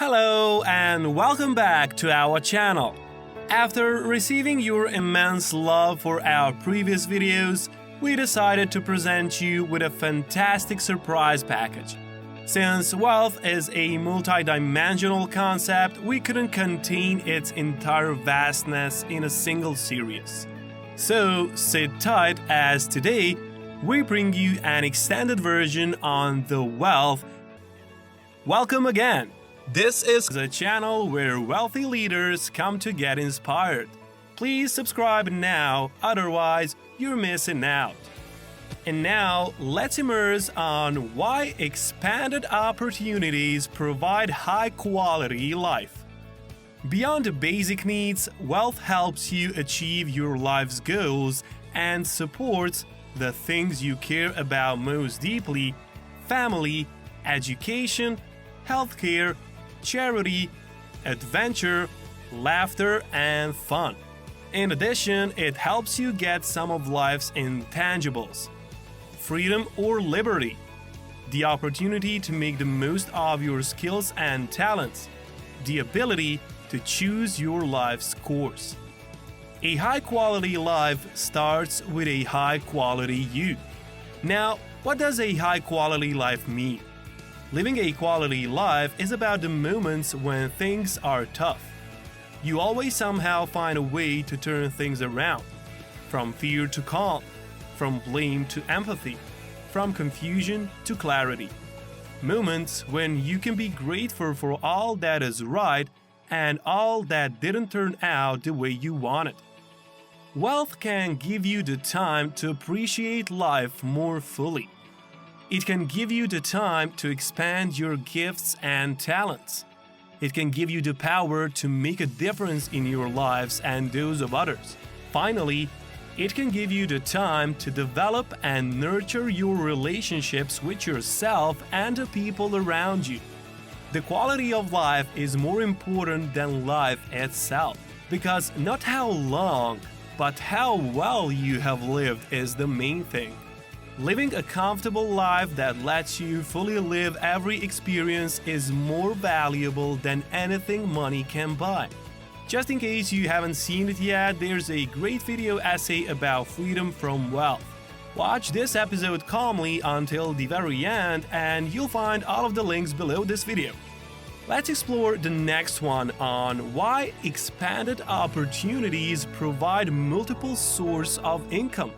Hello and welcome back to our channel. After receiving your immense love for our previous videos, we decided to present you with a fantastic surprise package. Since wealth is a multi-dimensional concept, we couldn't contain its entire vastness in a single series. So sit tight as today we bring you an extended version on the wealth. Welcome again! This is a channel where wealthy leaders come to get inspired. Please subscribe now, otherwise you're missing out. And now, let's immerse on why expanded opportunities provide high-quality life. Beyond the basic needs, wealth helps you achieve your life's goals and supports the things you care about most deeply: family, education, healthcare, charity, adventure, laughter, and fun. In addition, it helps you get some of life's intangibles: freedom or liberty, the opportunity to make the most of your skills and talents, the ability to choose your life's course. A high-quality life starts with a high-quality you. Now, what does a high-quality life mean? Living a quality life is about the moments when things are tough. You always somehow find a way to turn things around. From fear to calm, from blame to empathy, from confusion to clarity. Moments when you can be grateful for all that is right and all that didn't turn out the way you wanted. Wealth can give you the time to appreciate life more fully. It can give you the time to expand your gifts and talents. It can give you the power to make a difference in your lives and those of others. Finally, it can give you the time to develop and nurture your relationships with yourself and the people around you. The quality of life is more important than life itself, because not how long, but how well you have lived is the main thing. Living a comfortable life that lets you fully live every experience is more valuable than anything money can buy. Just in case you haven't seen it yet, there's a great video essay about freedom from wealth. Watch this episode calmly until the very end and you'll find all of the links below this video. Let's explore the next one on why expanded opportunities provide multiple sources of income.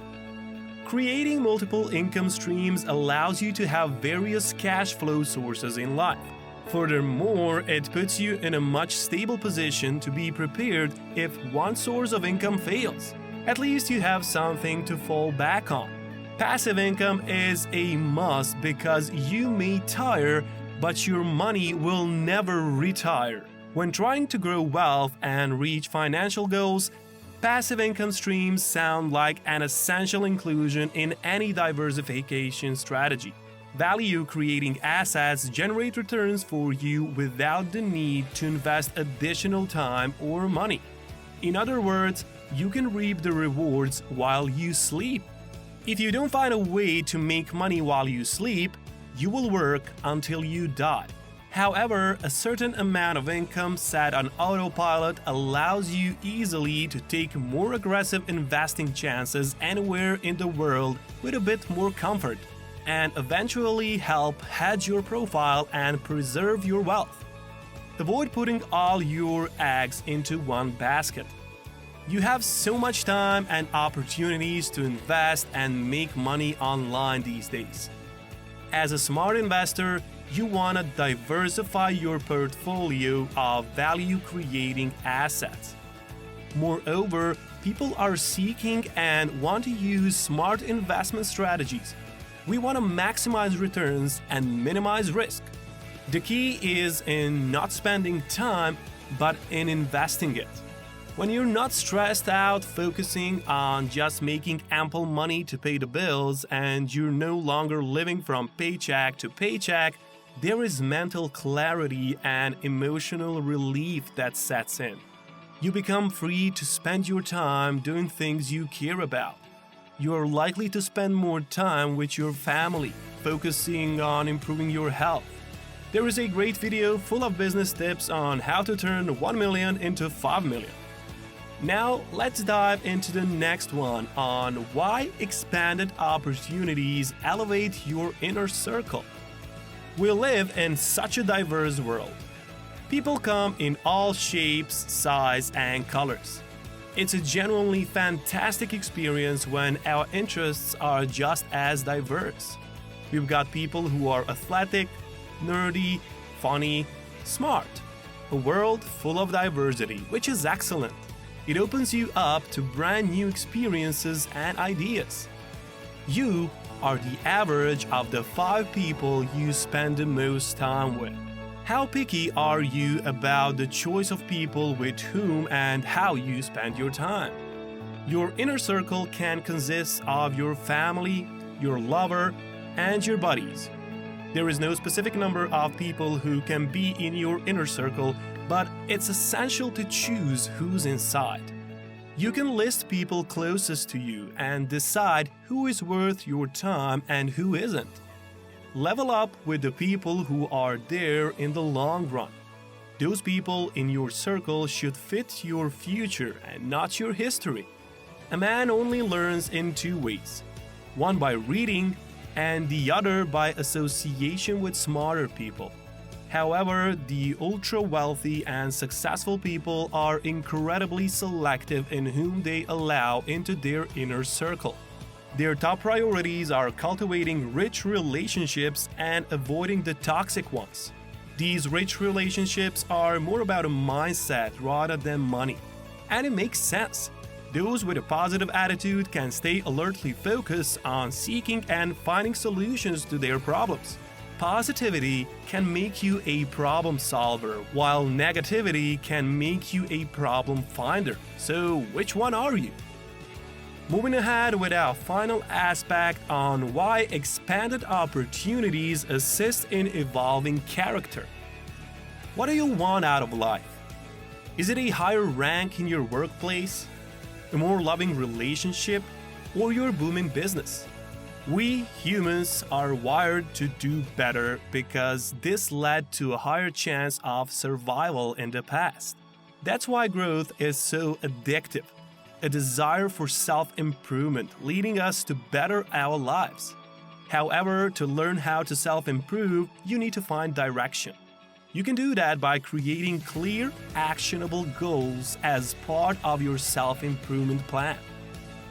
Creating multiple income streams allows you to have various cash flow sources in life. Furthermore, it puts you in a much stable position to be prepared if one source of income fails. At least you have something to fall back on. Passive income is a must because you may tire, but your money will never retire. When trying to grow wealth and reach financial goals, passive income streams sound like an essential inclusion in any diversification strategy. Value-creating assets generate returns for you without the need to invest additional time or money. In other words, you can reap the rewards while you sleep. If you don't find a way to make money while you sleep, you will work until you die. However, a certain amount of income set on autopilot allows you easily to take more aggressive investing chances anywhere in the world with a bit more comfort, and eventually help hedge your profile and preserve your wealth. Avoid putting all your eggs into one basket. You have so much time and opportunities to invest and make money online these days. As a smart investor, you want to diversify your portfolio of value-creating assets. Moreover, people are seeking and want to use smart investment strategies. We want to maximize returns and minimize risk. The key is in not spending time, but in investing it. When you're not stressed out focusing on just making ample money to pay the bills and you're no longer living from paycheck to paycheck, there is mental clarity and emotional relief that sets in. You become free to spend your time doing things you care about. You are likely to spend more time with your family, focusing on improving your health. There is a great video full of business tips on how to turn 1 million into 5 million. Now, let's dive into the next one on why expanded opportunities elevate your inner circle. We live in such a diverse world. People come in all shapes, size, and colors. It's a genuinely fantastic experience when our interests are just as diverse. We've got people who are athletic, nerdy, funny, smart. A world full of diversity, which is excellent. It opens you up to brand new experiences and ideas. You are the average of the 5 people you spend the most time with. How picky are you about the choice of people with whom and how you spend your time? Your inner circle can consist of your family, your lover, and your buddies. There is no specific number of people who can be in your inner circle, but it's essential to choose who's inside. You can list people closest to you and decide who is worth your time and who isn't. Level up with the people who are there in the long run. Those people in your circle should fit your future and not your history. A man only learns in 2 ways, one by reading and the other by association with smarter people. However, the ultra-wealthy and successful people are incredibly selective in whom they allow into their inner circle. Their top priorities are cultivating rich relationships and avoiding the toxic ones. These rich relationships are more about a mindset rather than money. And it makes sense. Those with a positive attitude can stay alertly focused on seeking and finding solutions to their problems. Positivity can make you a problem solver, while negativity can make you a problem finder. So, which one are you? Moving ahead with our final aspect on why expanded opportunities assist in evolving character. What do you want out of life? Is it a higher rank in your workplace, a more loving relationship, or your booming business? We humans are wired to do better because this led to a higher chance of survival in the past. That's why growth is so addictive. A desire for self-improvement leading us to better our lives. However, to learn how to self-improve, you need to find direction. You can do that by creating clear, actionable goals as part of your self-improvement plan.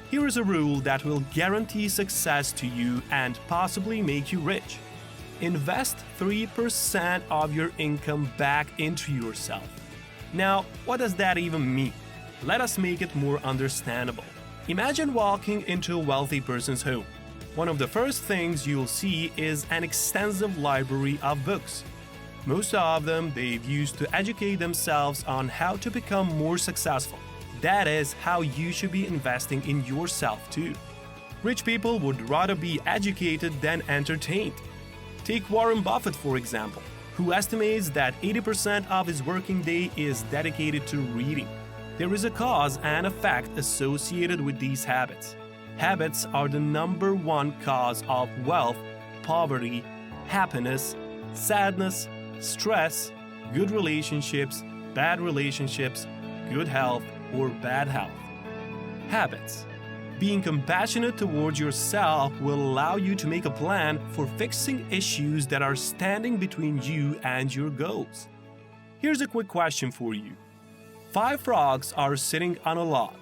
Here is a rule that will guarantee success to you and possibly make you rich. Invest 3% of your income back into yourself. Now, what does that even mean? Let us make it more understandable. Imagine walking into a wealthy person's home. One of the first things you'll see is an extensive library of books. Most of them they've used to educate themselves on how to become more successful. That is how you should be investing in yourself too. Rich people would rather be educated than entertained. Take Warren Buffett, for example, who estimates that 80% of his working day is dedicated to reading. There is a cause and effect associated with these habits. Habits are the number 1 cause of wealth, poverty, happiness, sadness, stress, good relationships, bad relationships, good health, or bad health. Habits. Being compassionate towards yourself will allow you to make a plan for fixing issues that are standing between you and your goals. Here's a quick question for you. 5 frogs are sitting on a log,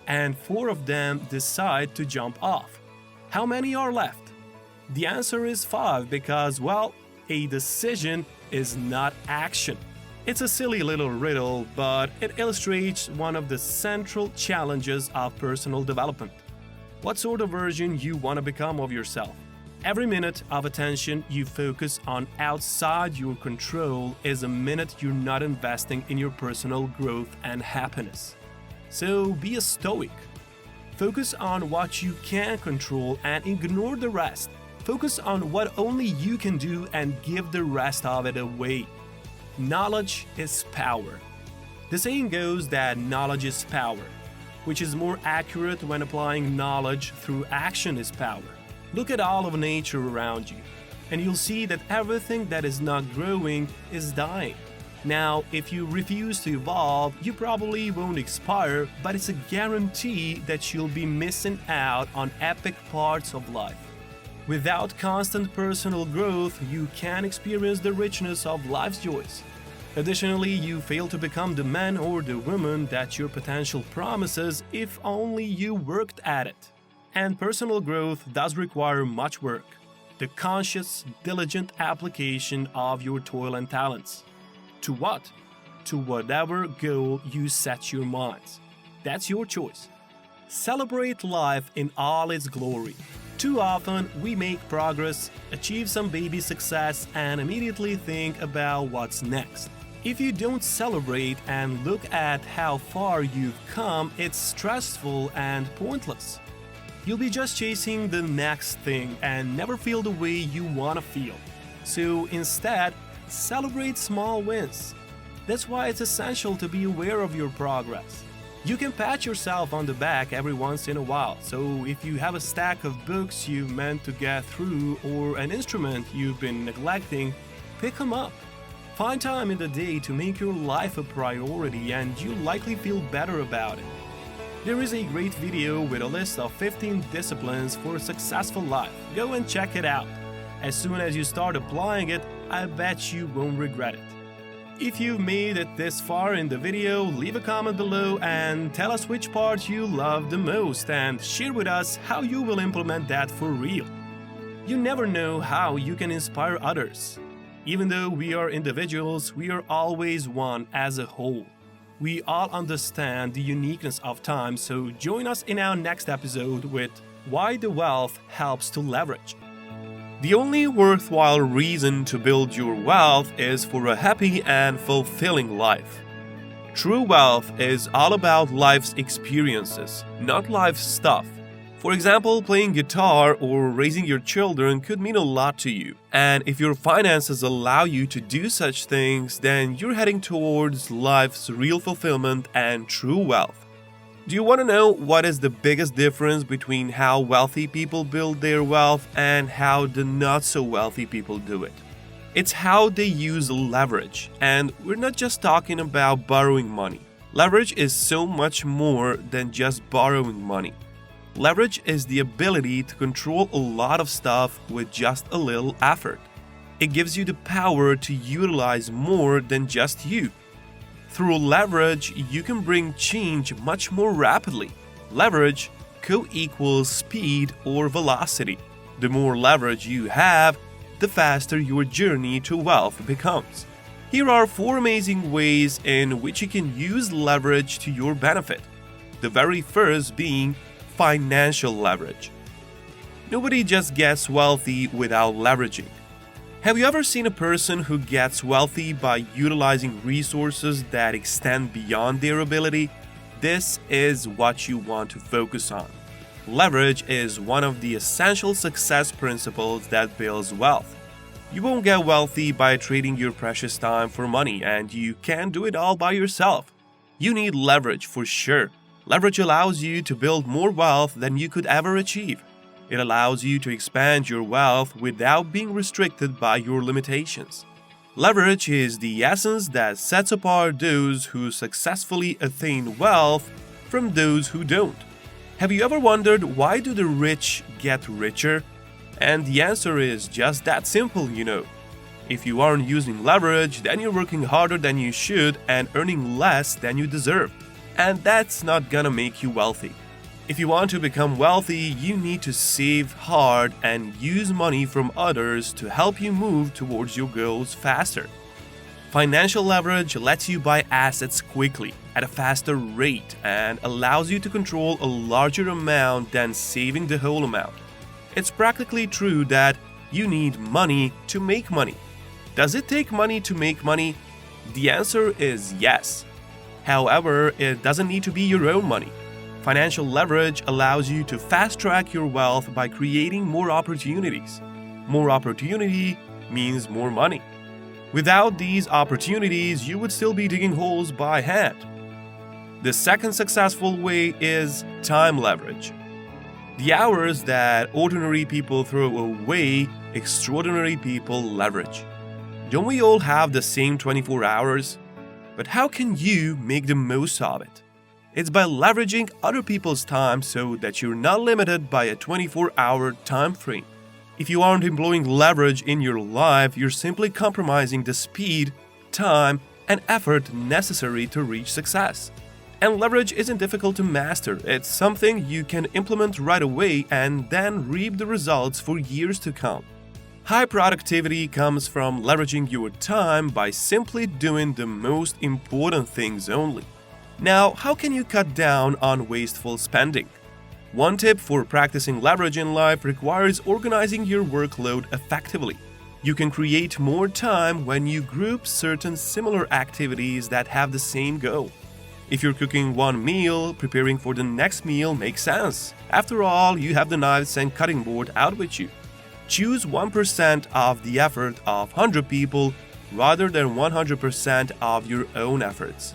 and 4 of them decide to jump off. How many are left? The answer is 5 because, well, a decision is not action. It's a silly little riddle, but it illustrates one of the central challenges of personal development. What sort of version you want to become of yourself? Every minute of attention you focus on outside your control is a minute you're not investing in your personal growth and happiness. So be a stoic. Focus on what you can control and ignore the rest. Focus on what only you can do and give the rest of it away. Knowledge is power. The saying goes that knowledge is power, which is more accurate when applying knowledge through action is power. Look at all of nature around you. and you'll see that everything that is not growing is dying. Now, if you refuse to evolve, you probably won't expire, but it's a guarantee that you'll be missing out on epic parts of life. Without constant personal growth, you can't experience the richness of life's joys. Additionally, you fail to become the man or the woman that your potential promises if only you worked at it. And personal growth does require much work, the conscious, diligent application of your toil and talents. To what? To whatever goal you set your minds. That's your choice. Celebrate life in all its glory. Too often, we make progress, achieve some baby success, and immediately think about what's next. If you don't celebrate and look at how far you've come, it's stressful and pointless. You'll be just chasing the next thing and never feel the way you want to feel. So instead, celebrate small wins. That's why it's essential to be aware of your progress. You can pat yourself on the back every once in a while. So if you have a stack of books you've meant to get through or an instrument you've been neglecting, pick them up. Find time in the day to make your life a priority and you'll likely feel better about it. There is a great video with a list of 15 disciplines for a successful life. Go and check it out. As soon as you start applying it, I bet you won't regret it. If you've made it this far in the video, leave a comment below and tell us which part you love the most and share with us how you will implement that for real. You never know how you can inspire others. Even though we are individuals, we are always one as a whole. We all understand the uniqueness of time, so join us in our next episode with Why the Wealth Helps to Leverage. The only worthwhile reason to build your wealth is for a happy and fulfilling life. True wealth is all about life's experiences, not life's stuff. For example, playing guitar or raising your children could mean a lot to you. And if your finances allow you to do such things, then you're heading towards life's real fulfillment and true wealth. Do you want to know what is the biggest difference between how wealthy people build their wealth and how the not so wealthy people do it? It's how they use leverage. And we're not just talking about borrowing money. Leverage is so much more than just borrowing money. Leverage is the ability to control a lot of stuff with just a little effort. It gives you the power to utilize more than just you. Through leverage, you can bring change much more rapidly. Leverage co-equals speed or velocity. The more leverage you have, the faster your journey to wealth becomes. Here are 4 amazing ways in which you can use leverage to your benefit. The very first being financial leverage. Nobody just gets wealthy without leveraging. Have you ever seen a person who gets wealthy by utilizing resources that extend beyond their ability? This is what you want to focus on. Leverage is one of the essential success principles that builds wealth. You won't get wealthy by trading your precious time for money, and you can't do it all by yourself. You need leverage for sure. Leverage allows you to build more wealth than you could ever achieve. It allows you to expand your wealth without being restricted by your limitations. Leverage is the essence that sets apart those who successfully attain wealth from those who don't. Have you ever wondered why do the rich get richer? And the answer is just that simple, you know. If you aren't using leverage, then you're working harder than you should and earning less than you deserve. And that's not gonna make you wealthy. If you want to become wealthy, you need to save hard and use money from others to help you move towards your goals faster. Financial leverage lets you buy assets quickly, at a faster rate, and allows you to control a larger amount than saving the whole amount. It's practically true that you need money to make money. Does it take money to make money? The answer is yes. However, it doesn't need to be your own money. Financial leverage allows you to fast-track your wealth by creating more opportunities. More opportunity means more money. Without these opportunities, you would still be digging holes by hand. The second successful way is time leverage. The hours that ordinary people throw away extraordinary people leverage. Don't we all have the same 24 hours? But how can you make the most of it? It's by leveraging other people's time so that you're not limited by a 24-hour time frame. If you aren't employing leverage in your life, you're simply compromising the speed, time, and effort necessary to reach success. And leverage isn't difficult to master. It's something you can implement right away and then reap the results for years to come. High productivity comes from leveraging your time by simply doing the most important things only. Now, how can you cut down on wasteful spending? One tip for practicing leverage in life requires organizing your workload effectively. You can create more time when you group certain similar activities that have the same goal. If you're cooking one meal, preparing for the next meal makes sense. After all, you have the knives and cutting board out with you. Choose 1% of the effort of 100 people rather than 100% of your own efforts.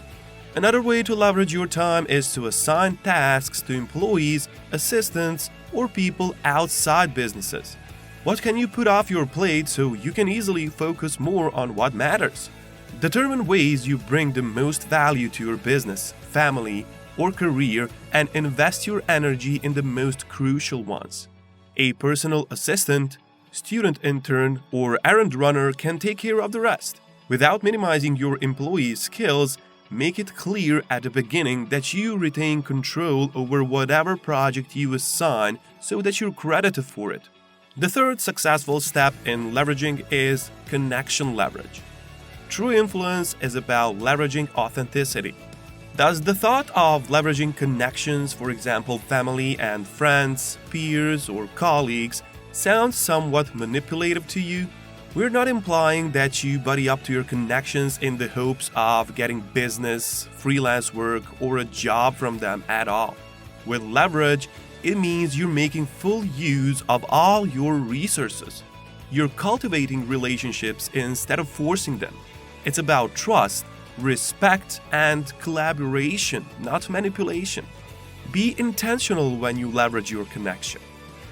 Another way to leverage your time is to assign tasks to employees, assistants, or people outside businesses. What can you put off your plate so you can easily focus more on what matters? Determine ways you bring the most value to your business, family, or career and invest your energy in the most crucial ones. A personal assistant, student intern, or errand runner can take care of the rest. Without minimizing your employees' skills, make it clear at the beginning that you retain control over whatever project you assign so that you're credited for it. The third successful step in leveraging is connection leverage. True influence is about leveraging authenticity. Does the thought of leveraging connections, for example, family and friends, peers, or colleagues, sound somewhat manipulative to you? We're not implying that you buddy up to your connections in the hopes of getting business, freelance work, or a job from them at all. With leverage, it means you're making full use of all your resources. You're cultivating relationships instead of forcing them. It's about trust, respect, and collaboration, not manipulation. Be intentional when you leverage your connection.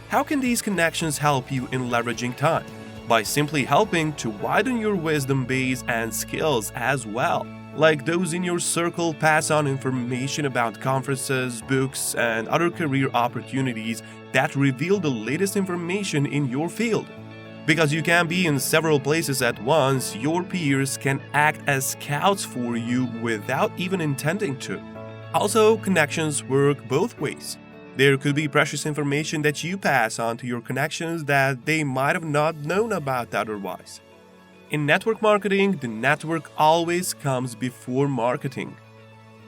How can these connections help you in leveraging time? By simply helping to widen your wisdom base and skills as well. Like those in your circle, pass on information about conferences, books, and other career opportunities that reveal the latest information in your field. Because you can be in several places at once, your peers can act as scouts for you without even intending to. Also, connections work both ways. There could be precious information that you pass on to your connections that they might have not known about otherwise. In network marketing, the network always comes before marketing.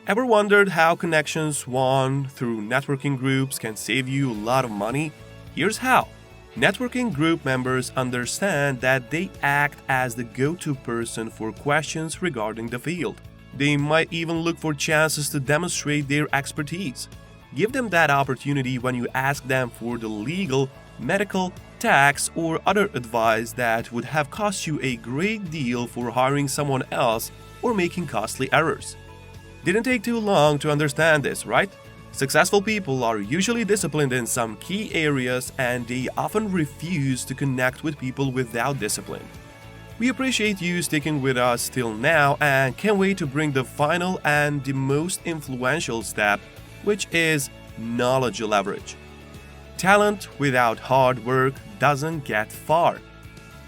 Ever wondered how connections won through networking groups can save you a lot of money? Here's how. Networking group members understand that they act as the go-to person for questions regarding the field. They might even look for chances to demonstrate their expertise. Give them that opportunity when you ask them for the legal, medical, tax, or other advice that would have cost you a great deal for hiring someone else or making costly errors. Didn't take too long to understand this, right? Successful people are usually disciplined in some key areas and they often refuse to connect with people without discipline. We appreciate you sticking with us till now and can't wait to bring the final and the most influential step, which is knowledge leverage. Talent without hard work doesn't get far.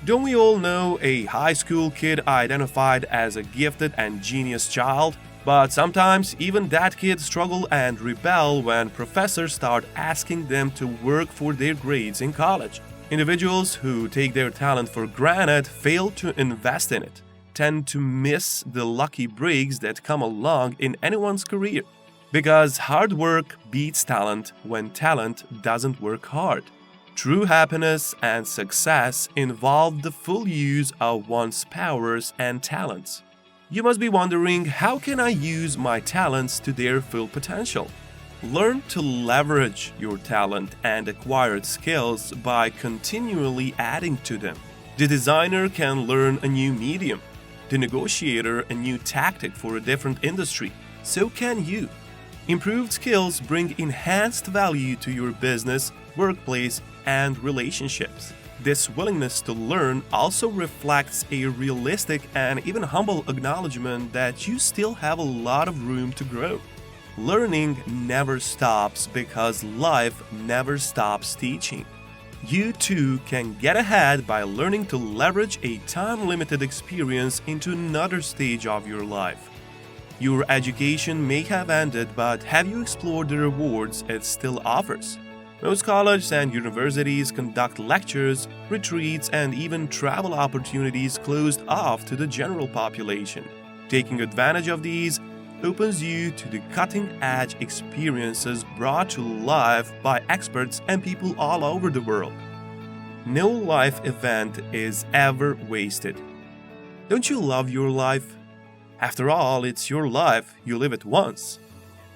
Don't we all know a high school kid identified as a gifted and genius child? But sometimes even that kid struggle and rebel when professors start asking them to work for their grades in college. Individuals who take their talent for granted fail to invest in it, tend to miss the lucky breaks that come along in anyone's career. Because hard work beats talent when talent doesn't work hard. True happiness and success involve the full use of one's powers and talents. You must be wondering, how can I use my talents to their full potential? Learn to leverage your talent and acquired skills by continually adding to them. The designer can learn a new medium, the negotiator a new tactic for a different industry. So can you. Improved skills bring enhanced value to your business, workplace, and relationships. This willingness to learn also reflects a realistic and even humble acknowledgement that you still have a lot of room to grow. Learning never stops because life never stops teaching. You too can get ahead by learning to leverage a time-limited experience into another stage of your life. Your education may have ended, but have you explored the rewards it still offers? Most colleges and universities conduct lectures, retreats, and even travel opportunities closed off to the general population. Taking advantage of these opens you to the cutting-edge experiences brought to life by experts and people all over the world. No life event is ever wasted. Don't you love your life? After all, it's your life, you live it once.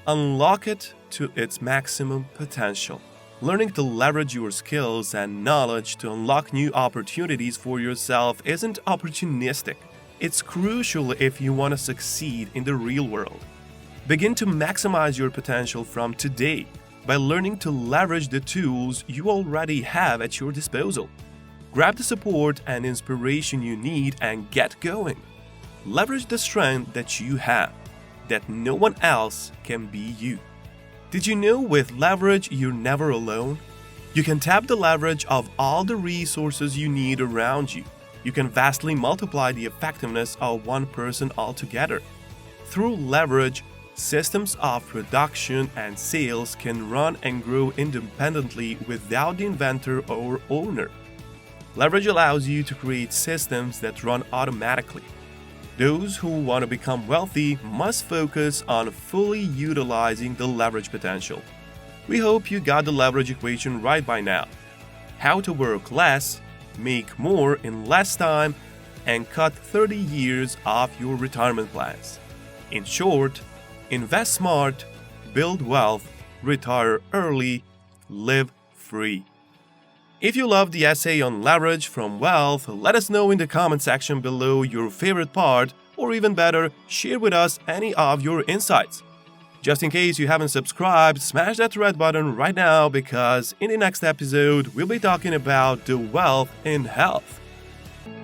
Unlock it to its maximum potential. Learning to leverage your skills and knowledge to unlock new opportunities for yourself isn't opportunistic. It's crucial if you want to succeed in the real world. Begin to maximize your potential from today by learning to leverage the tools you already have at your disposal. Grab the support and inspiration you need and get going. Leverage the strength that you have, that no one else can be you. Did you know with leverage you're never alone? You can tap the leverage of all the resources you need around you. You can vastly multiply the effectiveness of one person altogether. Through leverage, systems of production and sales can run and grow independently without the inventor or owner. Leverage allows you to create systems that run automatically. Those who want to become wealthy must focus on fully utilizing the leverage potential. We hope you got the leverage equation right by now. How to work less, make more in less time, and cut 30 years off your retirement plans. In short, invest smart, build wealth, retire early, live free. If you loved the essay on leverage from wealth, let us know in the comment section below your favorite part, or even better, share with us any of your insights. Just in case you haven't subscribed, smash that red button right now because in the next episode, we'll be talking about the wealth in health.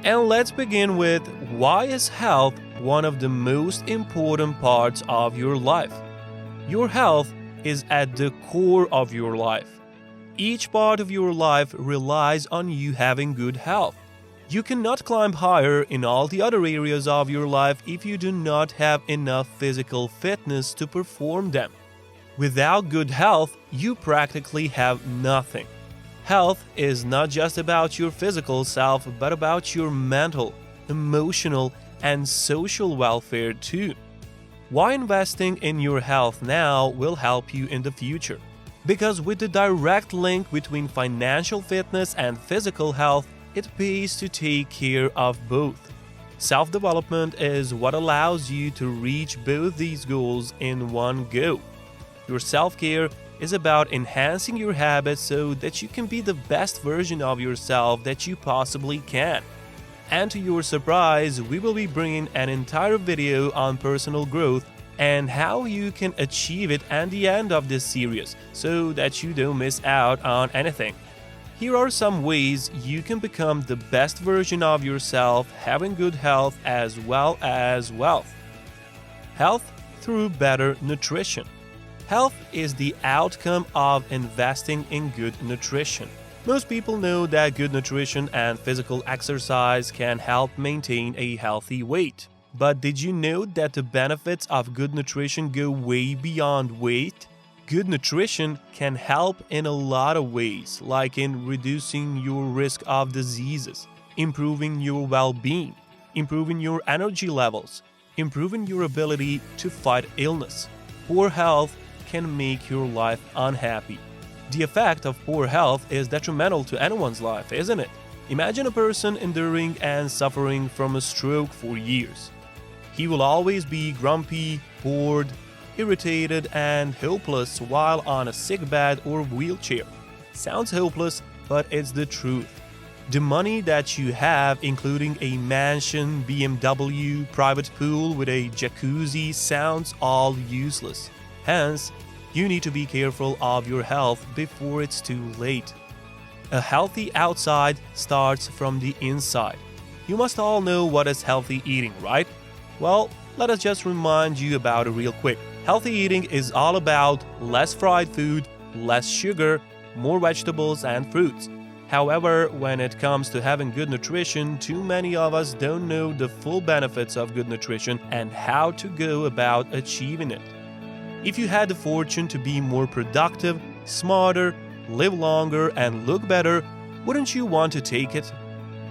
And let's begin with why is health one of the most important parts of your life? Your health is at the core of your life. Each part of your life relies on you having good health. You cannot climb higher in all the other areas of your life if you do not have enough physical fitness to perform them. Without good health, you practically have nothing. Health is not just about your physical self, but about your mental, emotional, and social welfare too. Why investing in your health now will help you in the future? Because with the direct link between financial fitness and physical health, it pays to take care of both. Self-development is what allows you to reach both these goals in one go. Your self-care is about enhancing your habits so that you can be the best version of yourself that you possibly can. And to your surprise, we will be bringing an entire video on personal growth and how you can achieve it at the end of this series so that you don't miss out on anything. Here are some ways you can become the best version of yourself, having good health as well as wealth. Health through better nutrition. Health is the outcome of investing in good nutrition. Most people know that good nutrition and physical exercise can help maintain a healthy weight. But did you know that the benefits of good nutrition go way beyond weight? Good nutrition can help in a lot of ways, like in reducing your risk of diseases, improving your well-being, improving your energy levels, improving your ability to fight illness. Poor health can make your life unhappy. The effect of poor health is detrimental to anyone's life, isn't it? Imagine a person enduring and suffering from a stroke for years. He will always be grumpy, bored, irritated, and hopeless while on a sickbed or wheelchair. Sounds hopeless, but it's the truth. The money that you have, including a mansion, BMW, private pool with a jacuzzi, sounds all useless. Hence, you need to be careful of your health before it's too late. A healthy outside starts from the inside. You must all know what is healthy eating, right? Well, let us just remind you about it real quick. Healthy eating is all about less fried food, less sugar, more vegetables and fruits. However, when it comes to having good nutrition, too many of us don't know the full benefits of good nutrition and how to go about achieving it. If you had the fortune to be more productive, smarter, live longer, and look better, wouldn't you want to take it?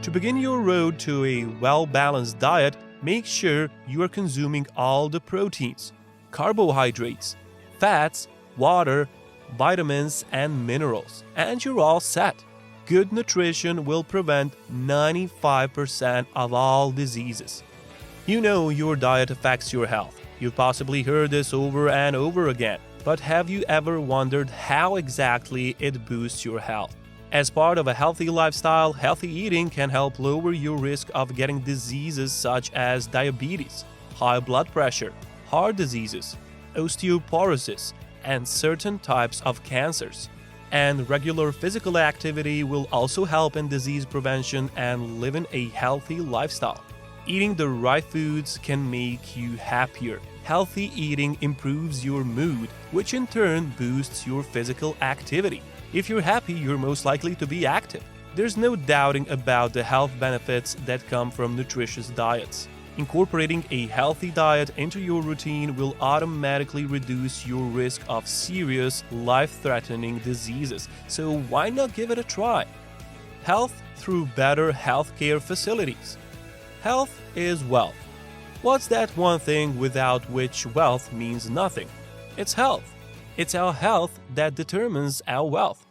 To begin your road to a well-balanced diet, make sure you are consuming all the proteins, carbohydrates, fats, water, vitamins, and minerals, and you're all set. Good nutrition will prevent 95% of all diseases. You know your diet affects your health. You've possibly heard this over and over again, but have you ever wondered how exactly it boosts your health? As part of a healthy lifestyle, healthy eating can help lower your risk of getting diseases such as diabetes, high blood pressure, heart diseases, osteoporosis, and certain types of cancers. And regular physical activity will also help in disease prevention and living a healthy lifestyle. Eating the right foods can make you happier. Healthy eating improves your mood, which in turn boosts your physical activity. If you're happy, you're most likely to be active. There's no doubting about the health benefits that come from nutritious diets. Incorporating a healthy diet into your routine will automatically reduce your risk of serious, life-threatening diseases, so why not give it a try? Health through better healthcare facilities. Health is wealth. What's that one thing without which wealth means nothing? It's health. It's our health that determines our wealth.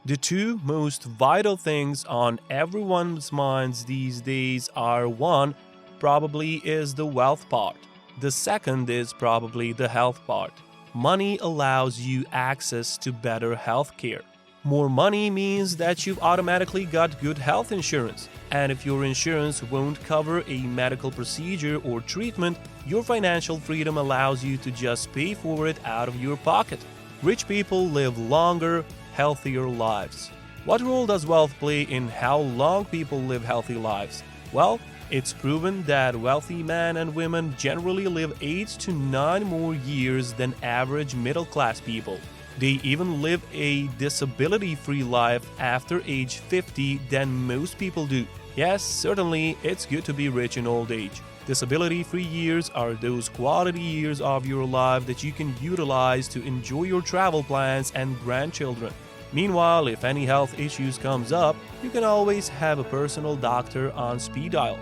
The two most vital things on everyone's minds these days are: one, probably is the wealth part. The second is probably the health part. Money allows you access to better health care. More money means that you've automatically got good health insurance. And if your insurance won't cover a medical procedure or treatment, your financial freedom allows you to just pay for it out of your pocket. Rich people live longer, healthier lives. What role does wealth play in how long people live healthy lives? Well, it's proven that wealthy men and women generally live 8 to 9 more years than average middle-class people. They even live a disability-free life after age 50 than most people do. Yes, certainly, it's good to be rich in old age. Disability-free years are those quality years of your life that you can utilize to enjoy your travel plans and grandchildren. Meanwhile, if any health issues comes up, you can always have a personal doctor on speed dial.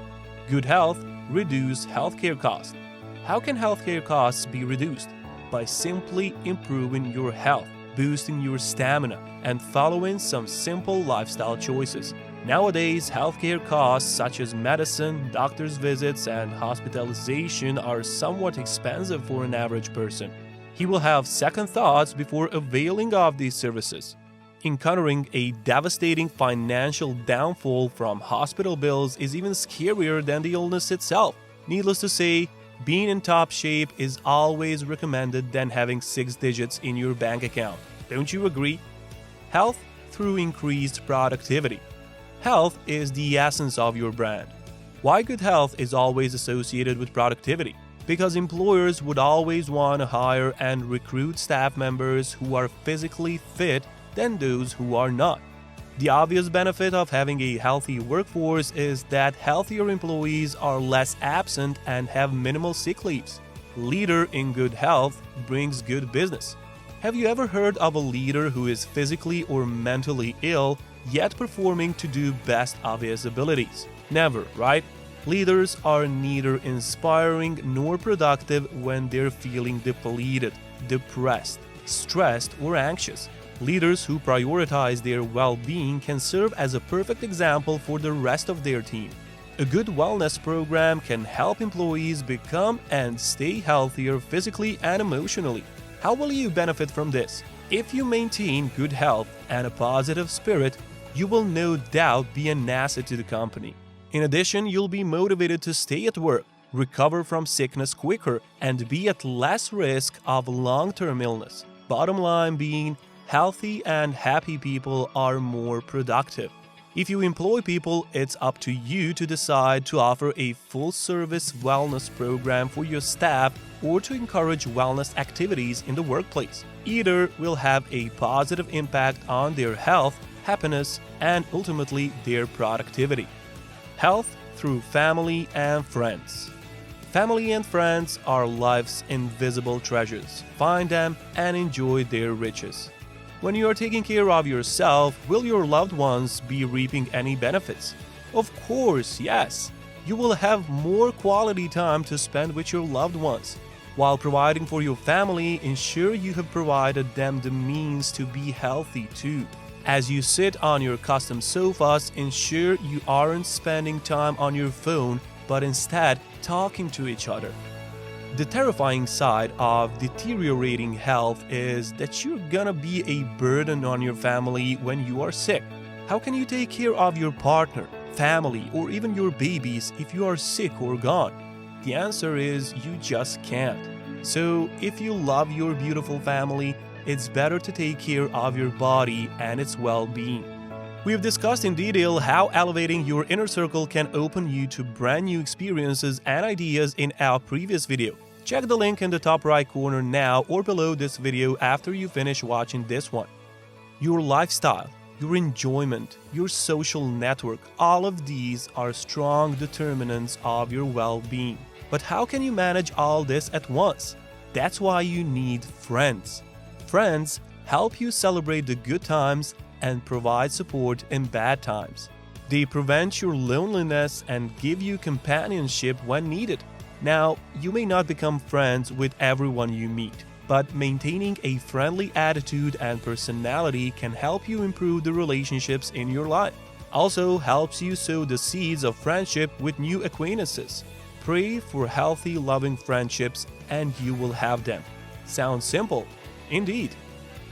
Good health reduces healthcare costs. How can healthcare costs be reduced? By simply improving your health, boosting your stamina, and following some simple lifestyle choices. Nowadays, healthcare costs such as medicine, doctor's visits, and hospitalization are somewhat expensive for an average person. He will have second thoughts before availing of these services. Encountering a devastating financial downfall from hospital bills is even scarier than the illness itself. Needless to say, being in top shape is always recommended than having 6 digits in your bank account. Don't you agree? Health through increased productivity. Health is the essence of your brand. Why good health is always associated with productivity? Because employers would always want to hire and recruit staff members who are physically fit than those who are not. The obvious benefit of having a healthy workforce is that healthier employees are less absent and have minimal sick leaves. Leader in good health brings good business. Have you ever heard of a leader who is physically or mentally ill, yet performing to the best of his abilities? Never, right? Leaders are neither inspiring nor productive when they're feeling depleted, depressed, stressed, or anxious. Leaders who prioritize their well-being can serve as a perfect example for the rest of their team. A good wellness program can help employees become and stay healthier physically and emotionally. How will you benefit from this? If you maintain good health and a positive spirit, you will no doubt be an asset to the company. In addition, you'll be motivated to stay at work, recover from sickness quicker, and be at less risk of long-term illness. Bottom line being, Healthy and happy people are more productive. If you employ people, it's up to you to decide to offer a full-service wellness program for your staff or to encourage wellness activities in the workplace. Either will have a positive impact on their health, happiness, and ultimately their productivity. Health through family and friends. Family and friends are life's invisible treasures. Find them and enjoy their riches. When you are taking care of yourself, will your loved ones be reaping any benefits? Of course, yes. You will have more quality time to spend with your loved ones. While providing for your family, ensure you have provided them the means to be healthy too. As you sit on your custom sofas, ensure you aren't spending time on your phone, but instead talking to each other. The terrifying side of deteriorating health is that you're gonna be a burden on your family when you are sick. How can you take care of your partner, family, or even your babies if you are sick or gone? The answer is you just can't. So, if you love your beautiful family, it's better to take care of your body and its well-being. We've discussed in detail how elevating your inner circle can open you to brand new experiences and ideas in our previous video. Check the link in the top right corner now or below this video after you finish watching this one. Your lifestyle, your enjoyment, your social network, all of these are strong determinants of your well-being. But how can you manage all this at once? That's why you need friends. Friends help you celebrate the good times and provide support in bad times. They prevent your loneliness and give you companionship when needed. Now, you may not become friends with everyone you meet, but maintaining a friendly attitude and personality can help you improve the relationships in your life. Also helps you sow the seeds of friendship with new acquaintances. Pray for healthy, loving friendships and you will have them. Sounds simple? Indeed.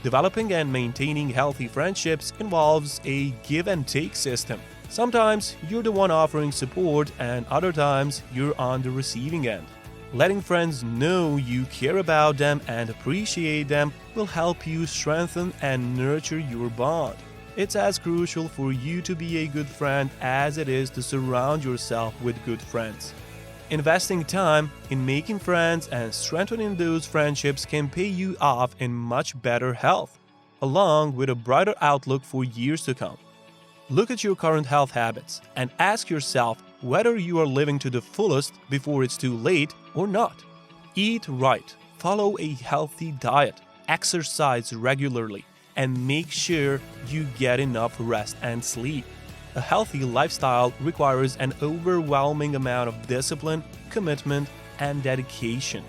Developing and maintaining healthy friendships involves a give and take system. Sometimes you're the one offering support and other times you're on the receiving end. Letting friends know you care about them and appreciate them will help you strengthen and nurture your bond. It's as crucial for you to be a good friend as it is to surround yourself with good friends. Investing time in making friends and strengthening those friendships can pay you off in much better health, along with a brighter outlook for years to come. Look at your current health habits and ask yourself whether you are living to the fullest before it's too late or not. Eat right, follow a healthy diet, exercise regularly, and make sure you get enough rest and sleep. A healthy lifestyle requires an overwhelming amount of discipline, commitment, and dedication.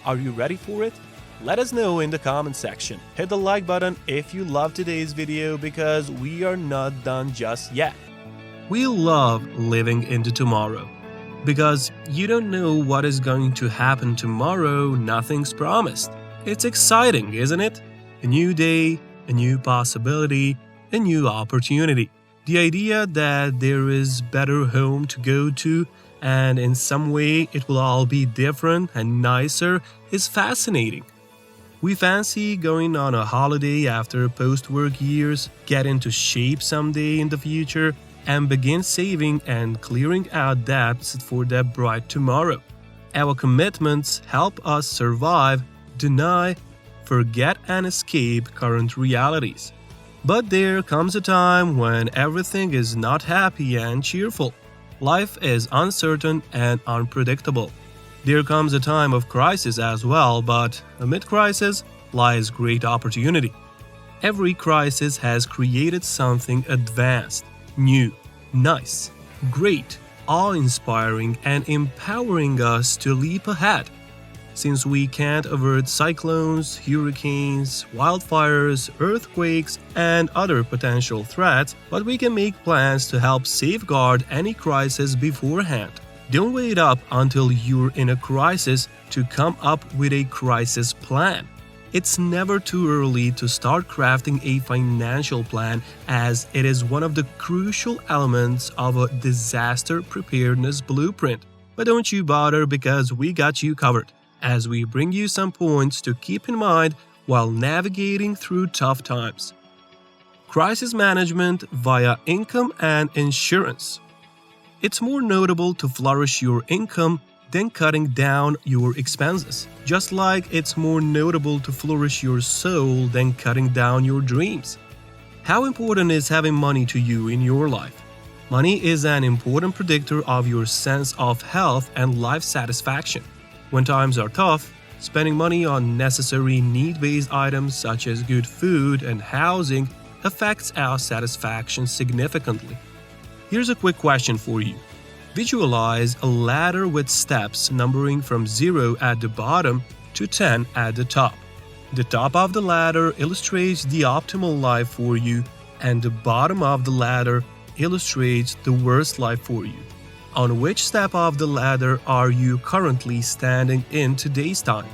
Are you ready for it? Let us know in the comment section. Hit the like button if you loved today's video because we are not done just yet. We love living into tomorrow. Because you don't know what is going to happen tomorrow, nothing's promised. It's exciting, isn't it? A new day, a new possibility, a new opportunity. The idea that there is better home to go to and in some way it will all be different and nicer is fascinating. We fancy going on a holiday after post-work years, get into shape someday in the future, and begin saving and clearing out debts for that bright tomorrow. Our commitments help us survive, deny, forget and escape current realities. But there comes a time when everything is not happy and cheerful. Life is uncertain and unpredictable. There comes a time of crisis as well, but amid crisis lies great opportunity. Every crisis has created something advanced, new, nice, great, awe-inspiring, and empowering us to leap ahead. Since we can't avert cyclones, hurricanes, wildfires, earthquakes, and other potential threats, but we can make plans to help safeguard any crisis beforehand. Don't wait up until you're in a crisis to come up with a crisis plan. It's never too early to start crafting a financial plan, as it is one of the crucial elements of a disaster preparedness blueprint. But don't you bother because we got you covered, as we bring you some points to keep in mind while navigating through tough times. Crisis management via income and insurance. It's more notable to flourish your income than cutting down your expenses, just like it's more notable to flourish your soul than cutting down your dreams. How important is having money to you in your life? Money is an important predictor of your sense of health and life satisfaction. When times are tough, spending money on necessary need-based items such as good food and housing affects our satisfaction significantly. Here's a quick question for you. Visualize a ladder with steps numbering from 0 at the bottom to 10 at the top. The top of the ladder illustrates the optimal life for you, and the bottom of the ladder illustrates the worst life for you. On which step of the ladder are you currently standing in today's time?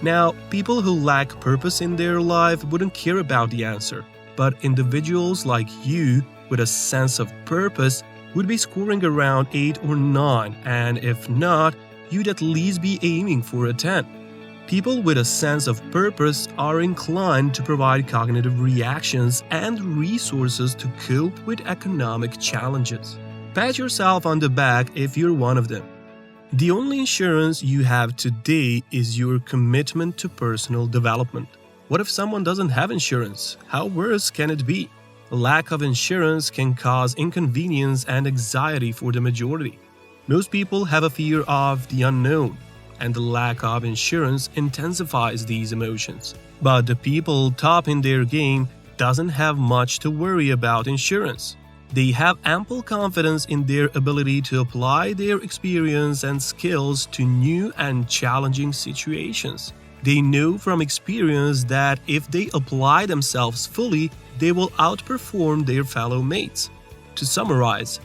Now, people who lack purpose in their life wouldn't care about the answer, but individuals like you with a sense of purpose would be scoring around 8 or 9, and if not, you'd at least be aiming for a 10. People with a sense of purpose are inclined to provide cognitive reactions and resources to cope with economic challenges. Pat yourself on the back if you're one of them. The only insurance you have today is your commitment to personal development. What if someone doesn't have insurance? How worse can it be? A lack of insurance can cause inconvenience and anxiety for the majority. Most people have a fear of the unknown, and the lack of insurance intensifies these emotions. But the people top in their game doesn't have much to worry about insurance. They have ample confidence in their ability to apply their experience and skills to new and challenging situations. They know from experience that if they apply themselves fully, they will outperform their fellow mates. To summarize,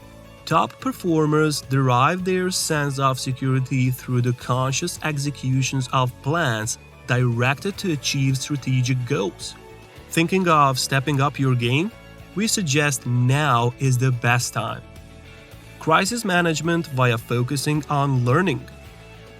top performers derive their sense of security through the conscious executions of plans directed to achieve strategic goals. Thinking of stepping up your game? We suggest now is the best time. Crisis management via focusing on learning.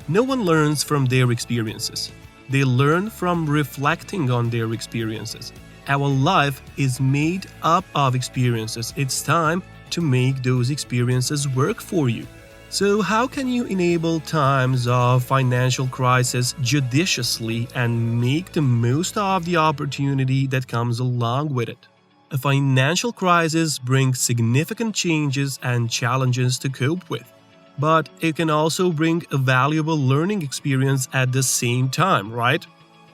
No one learns from their experiences. They learn from reflecting on their experiences. Our life is made up of experiences. It's time to make those experiences work for you. So how can you enable times of financial crisis judiciously and make the most of the opportunity that comes along with it? A financial crisis brings significant changes and challenges to cope with, but it can also bring a valuable learning experience at the same time, right?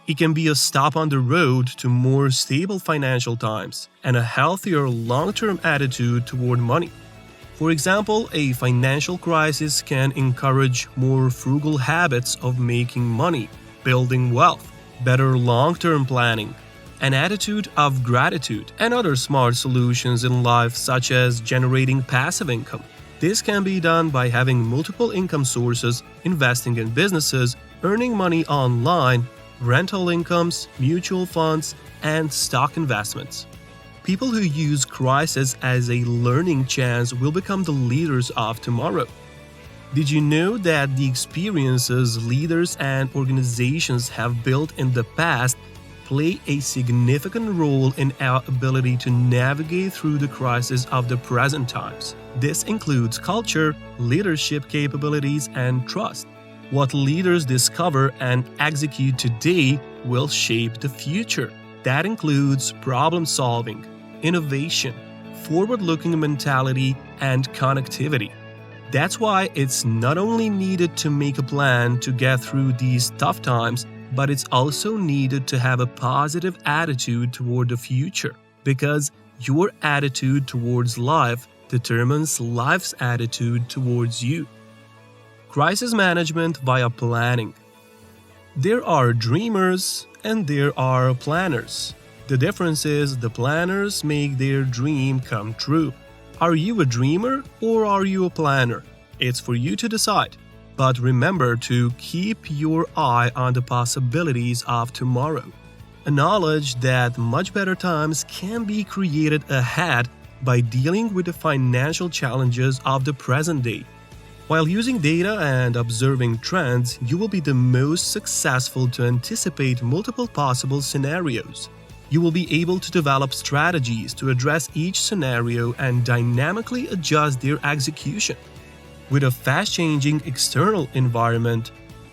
It can be a stop on the road to more stable financial times and a healthier long-term attitude toward money. For example, a financial crisis can encourage more frugal habits of making money, building wealth, better long-term planning, an attitude of gratitude, and other smart solutions in life such as generating passive income. This can be done by having multiple income sources, investing in businesses, earning money online, rental incomes, mutual funds, and stock investments. People who use crisis as a learning chance will become the leaders of tomorrow. Did you know that the experiences leaders and organizations have built in the past play a significant role in our ability to navigate through the crisis of the present times? This includes culture, leadership capabilities, and trust. What leaders discover and execute today will shape the future. That includes problem solving, innovation, forward-looking mentality, and connectivity. That's why it's not only needed to make a plan to get through these tough times, but it's also needed to have a positive attitude toward the future, because your attitude towards life determines life's attitude towards you. Crisis management via planning. There are dreamers and there are planners. The difference is the planners make their dream come true. Are you a dreamer or are you a planner? It's for you to decide. But remember to keep your eye on the possibilities of tomorrow. Acknowledge that much better times can be created ahead by dealing with the financial challenges of the present day. While using data and observing trends, you will be the most successful to anticipate multiple possible scenarios. You will be able to develop strategies to address each scenario and dynamically adjust their execution. With a fast-changing external environment,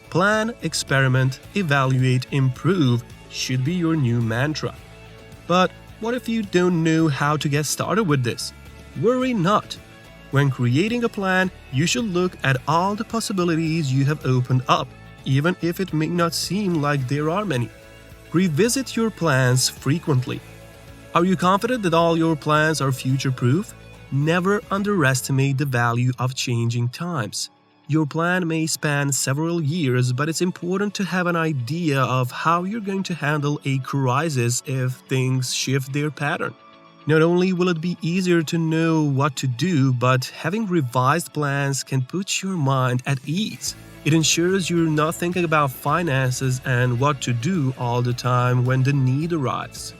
plan, experiment, evaluate, improve should be your new mantra. But what if you don't know how to get started with this? Worry not. When creating a plan, you should look at all the possibilities you have opened up, even if it may not seem like there are many. Revisit your plans frequently. Are you confident that all your plans are future-proof? Never underestimate the value of changing times. Your plan may span several years, but it's important to have an idea of how you're going to handle a crisis if things shift their pattern. Not only will it be easier to know what to do, but having revised plans can put your mind at ease. It ensures you're not thinking about finances and what to do all the time when the need arrives.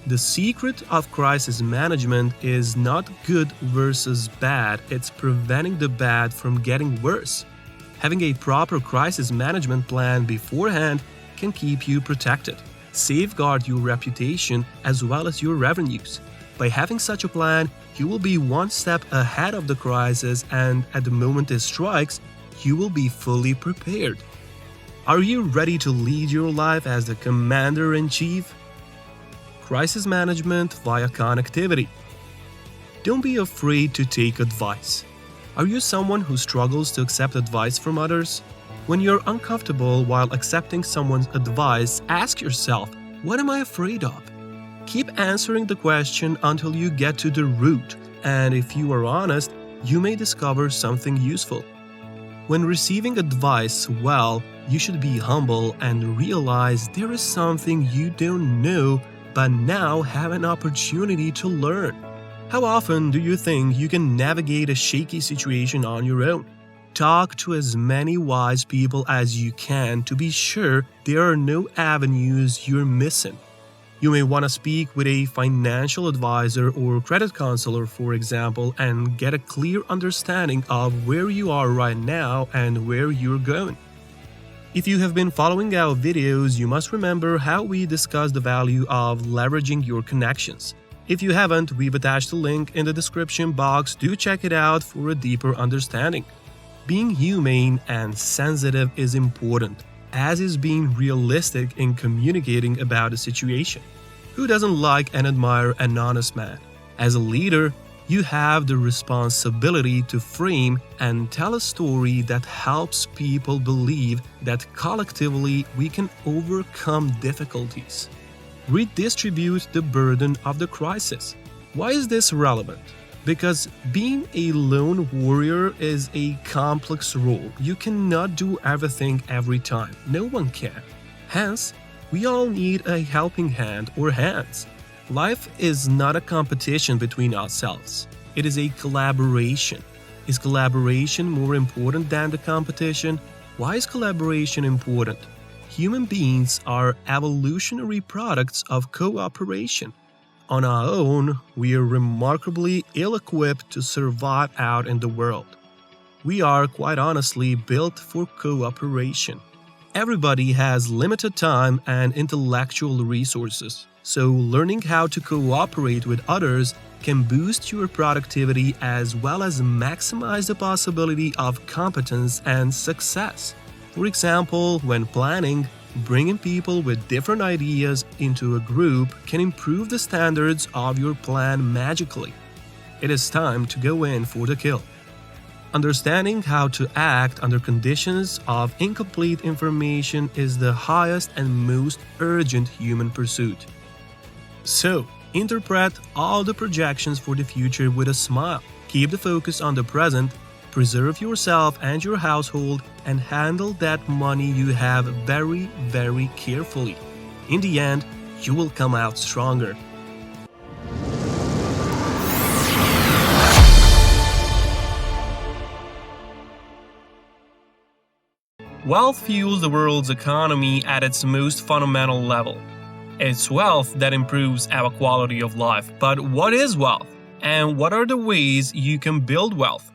The secret of crisis management is not good versus bad, it's preventing the bad from getting worse. Having a proper crisis management plan beforehand can keep you protected, safeguard your reputation as well as your revenues. By having such a plan, you will be one step ahead of the crisis, and at the moment it strikes, you will be fully prepared. Are you ready to lead your life as the commander-in-chief? Crisis management via connectivity. Don't be afraid to take advice. Are you someone who struggles to accept advice from others? When you're uncomfortable while accepting someone's advice, ask yourself, what am I afraid of? Keep answering the question until you get to the root, and if you are honest, you may discover something useful. When receiving advice, you should be humble and realize there is something you don't know but now have an opportunity to learn. How often do you think you can navigate a shaky situation on your own? Talk to as many wise people as you can to be sure there are no avenues you're missing. You may want to speak with a financial advisor or credit counselor, for example, and get a clear understanding of where you are right now and where you're going. If you have been following our videos, you must remember how we discussed the value of leveraging your connections. If you haven't, we've attached a link in the description box. Do check it out for a deeper understanding. Being humane and sensitive is important, as is being realistic in communicating about a situation. Who doesn't like and admire an honest man? As a leader, you have the responsibility to frame and tell a story that helps people believe that collectively we can overcome difficulties. Redistribute the burden of the crisis. Why is this relevant? Because being a lone warrior is a complex role. You cannot do everything every time. No one can. Hence, we all need a helping hand or hands. Life is not a competition between ourselves. It is a collaboration. Is collaboration more important than the competition? Why is collaboration important? Human beings are evolutionary products of cooperation. On our own, we are remarkably ill-equipped to survive out in the world. We are, quite honestly, built for cooperation. Everybody has limited time and intellectual resources, so learning how to cooperate with others can boost your productivity as well as maximize the possibility of competence and success. For example, when planning, bringing people with different ideas into a group can improve the standards of your plan magically. It is time to go in for the kill. Understanding how to act under conditions of incomplete information is the highest and most urgent human pursuit. So, interpret all the projections for the future with a smile. Keep the focus on the present, preserve yourself and your household, and handle that money you have very, very carefully. In the end, you will come out stronger. Wealth fuels the world's economy at its most fundamental level. It's wealth that improves our quality of life. But what is wealth? And what are the ways you can build wealth?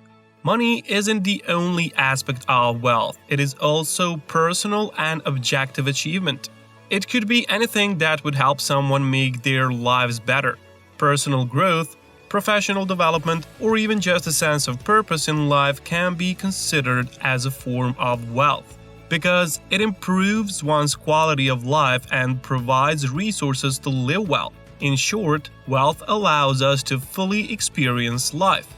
Money isn't the only aspect of wealth, it is also personal and objective achievement. It could be anything that would help someone make their lives better. Personal growth, professional development, or even just a sense of purpose in life can be considered as a form of wealth, because it improves one's quality of life and provides resources to live well. In short, wealth allows us to fully experience life.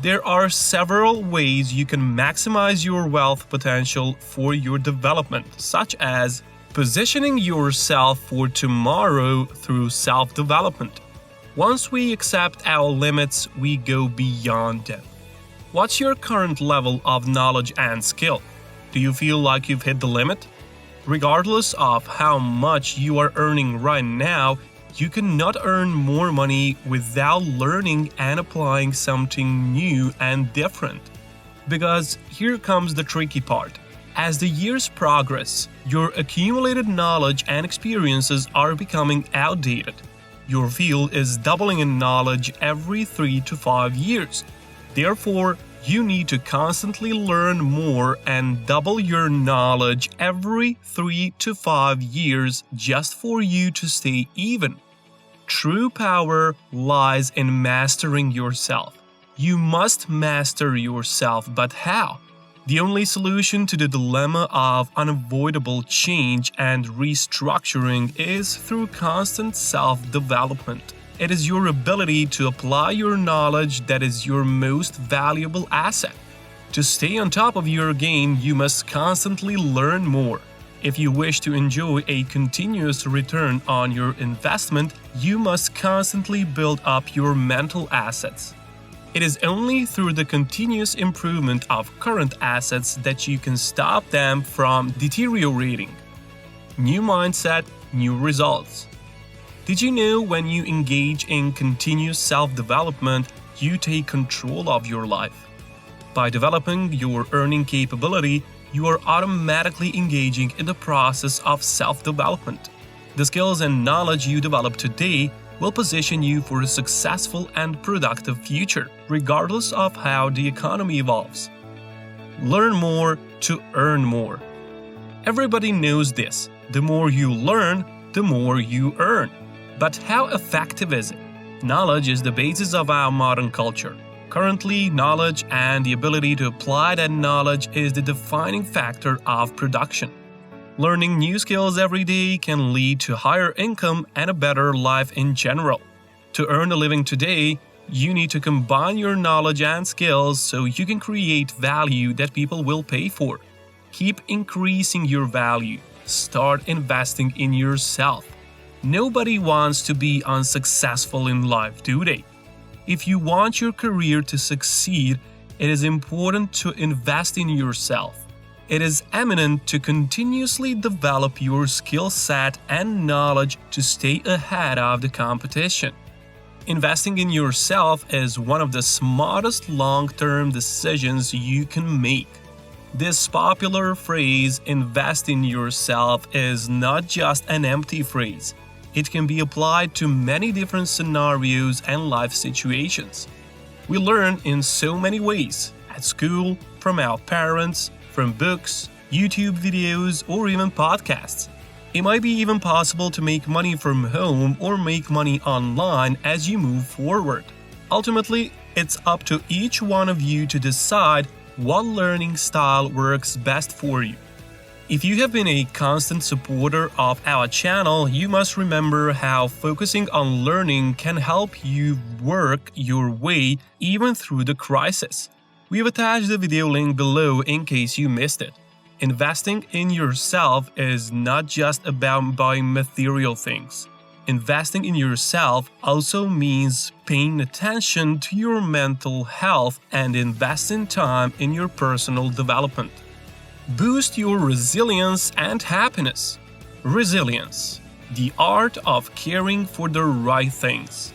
There are several ways you can maximize your wealth potential for your development, such as positioning yourself for tomorrow through self-development. Once we accept our limits, we go beyond them. What's your current level of knowledge and skill? Do you feel like you've hit the limit? Regardless of how much you are earning right now, you cannot earn more money without learning and applying something new and different. Because here comes the tricky part. As the years progress, your accumulated knowledge and experiences are becoming outdated. Your field is doubling in knowledge every 3 to 5 years. Therefore, you need to constantly learn more and double your knowledge every 3 to 5 years just for you to stay even. True power lies in mastering yourself. You must master yourself, but how? The only solution to the dilemma of unavoidable change and restructuring is through constant self-development. It is your ability to apply your knowledge that is your most valuable asset. To stay on top of your game, you must constantly learn more. If you wish to enjoy a continuous return on your investment, you must constantly build up your mental assets. It is only through the continuous improvement of current assets that you can stop them from deteriorating. New mindset, new results. Did you know when you engage in continuous self-development, you take control of your life? By developing your earning capability, you are automatically engaging in the process of self-development. The skills and knowledge you develop today will position you for a successful and productive future, regardless of how the economy evolves. Learn more to earn more. Everybody knows this. The more you learn, the more you earn. But how effective is it? Knowledge is the basis of our modern culture. Currently, knowledge and the ability to apply that knowledge is the defining factor of production. Learning new skills every day can lead to higher income and a better life in general. To earn a living today, you need to combine your knowledge and skills so you can create value that people will pay for. Keep increasing your value. Start investing in yourself. Nobody wants to be unsuccessful in life, do they? If you want your career to succeed, it is important to invest in yourself. It is eminent to continuously develop your skill set and knowledge to stay ahead of the competition. Investing in yourself is one of the smartest long-term decisions you can make. This popular phrase, invest in yourself, is not just an empty phrase. It can be applied to many different scenarios and life situations. We learn in so many ways, at school, from our parents, from books, YouTube videos, or even podcasts. It might be even possible to make money from home or make money online as you move forward. Ultimately, it's up to each one of you to decide what learning style works best for you. If you have been a constant supporter of our channel, you must remember how focusing on learning can help you work your way even through the crisis. We've attached the video link below in case you missed it. Investing in yourself is not just about buying material things. Investing in yourself also means paying attention to your mental health and investing time in your personal development. Boost your resilience and happiness. Resilience, the art of caring for the right things.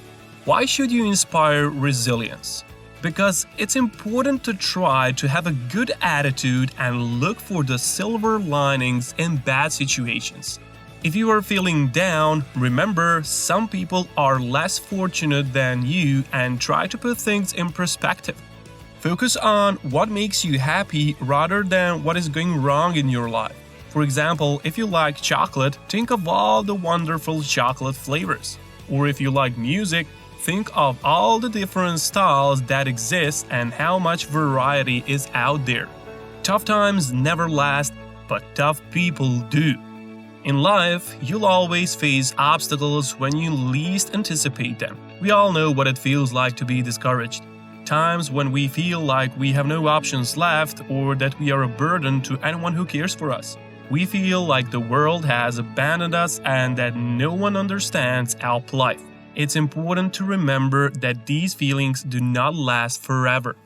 Why should you inspire resilience? Because it's important to try to have a good attitude and look for the silver linings in bad situations. If you are feeling down, remember some people are less fortunate than you and try to put things in perspective. Focus on what makes you happy rather than what is going wrong in your life. For example, if you like chocolate, think of all the wonderful chocolate flavors. Or if you like music, think of all the different styles that exist and how much variety is out there. Tough times never last, but tough people do. In life, you'll always face obstacles when you least anticipate them. We all know what it feels like to be discouraged. Times when we feel like we have no options left or that we are a burden to anyone who cares for us. We feel like the world has abandoned us and that no one understands our plight. It's important to remember that these feelings do not last forever.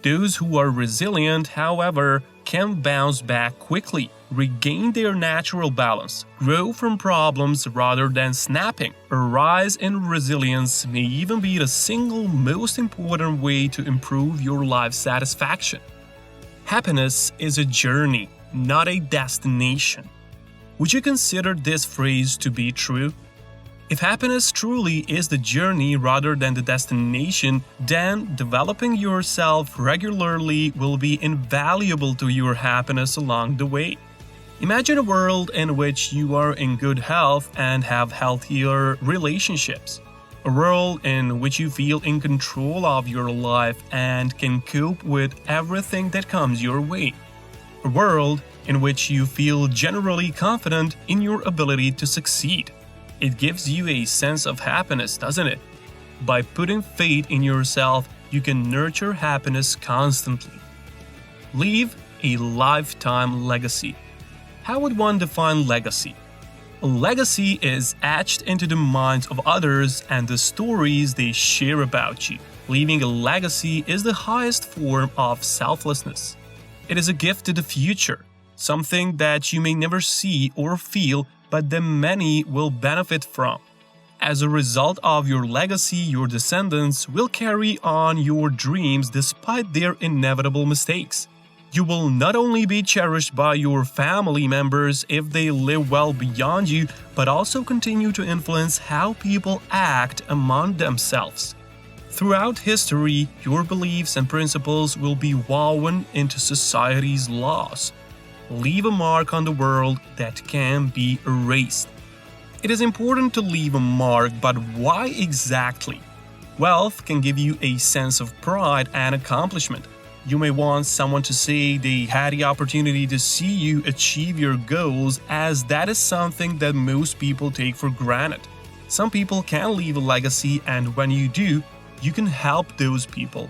Those who are resilient, however, can bounce back quickly, regain their natural balance, grow from problems rather than snapping. A rise in resilience may even be the single most important way to improve your life satisfaction. Happiness is a journey, not a destination. Would you consider this phrase to be true? If happiness truly is the journey rather than the destination, then developing yourself regularly will be invaluable to your happiness along the way. Imagine a world in which you are in good health and have healthier relationships. A world in which you feel in control of your life and can cope with everything that comes your way. A world in which you feel generally confident in your ability to succeed. It gives you a sense of happiness, doesn't it? By putting faith in yourself, you can nurture happiness constantly. Leave a lifetime legacy. How would one define legacy? A legacy is etched into the minds of others and the stories they share about you. Leaving a legacy is the highest form of selflessness. It is a gift to the future, something that you may never see or feel, but that many will benefit from. As a result of your legacy, your descendants will carry on your dreams despite their inevitable mistakes. You will not only be cherished by your family members if they live well beyond you, but also continue to influence how people act among themselves. Throughout history, your beliefs and principles will be woven into society's laws. Leave a mark on the world that can be erased. It is important to leave a mark, but why exactly? Wealth can give you a sense of pride and accomplishment. You may want someone to say they had the opportunity to see you achieve your goals, as that is something that most people take for granted. Some people can leave a legacy, and when you do, you can help those people.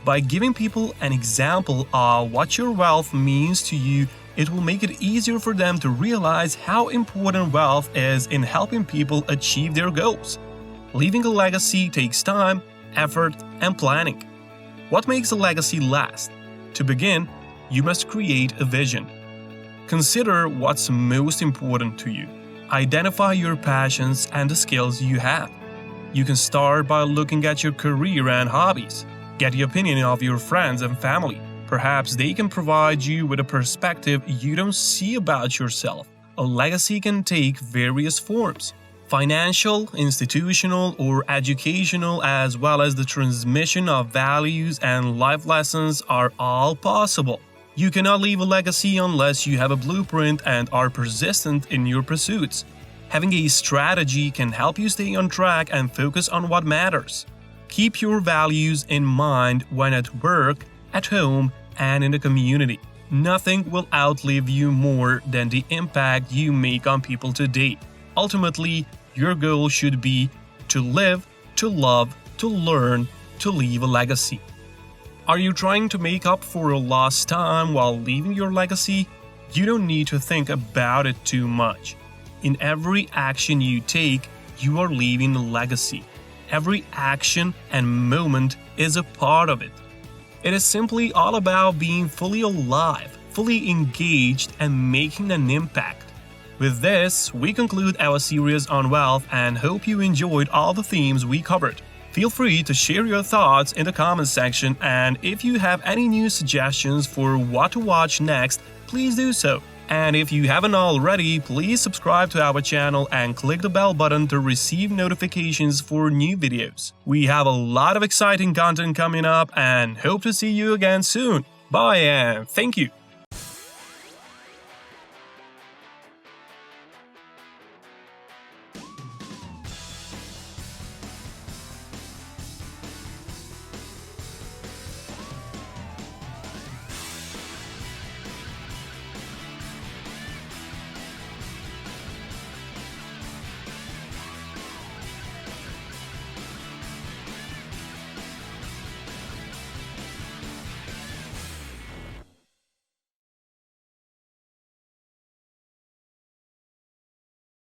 By giving people an example of what your wealth means to you, it will make it easier for them to realize how important wealth is in helping people achieve their goals. Leaving a legacy takes time, effort, and planning. What makes a legacy last? To begin, you must create a vision. Consider what's most important to you. Identify your passions and the skills you have. You can start by looking at your career and hobbies. Get the opinion of your friends and family. Perhaps they can provide you with a perspective you don't see about yourself. A legacy can take various forms: financial, institutional, or educational, as well as the transmission of values and life lessons are all possible. You cannot leave a legacy unless you have a blueprint and are persistent in your pursuits. Having a strategy can help you stay on track and focus on what matters. Keep your values in mind when at work, at home, and in the community. Nothing will outlive you more than the impact you make on people today. Ultimately, your goal should be to live, to love, to learn, to leave a legacy. Are you trying to make up for a lost time while leaving your legacy? You don't need to think about it too much. In every action you take, you are leaving a legacy. Every action and moment is a part of it. It is simply all about being fully alive, fully engaged, and making an impact. With this, we conclude our series on wealth and hope you enjoyed all the themes we covered. Feel free to share your thoughts in the comments section, and if you have any new suggestions for what to watch next, please do so. And if you haven't already, please subscribe to our channel and click the bell button to receive notifications for new videos. We have a lot of exciting content coming up and hope to see you again soon. Bye and thank you.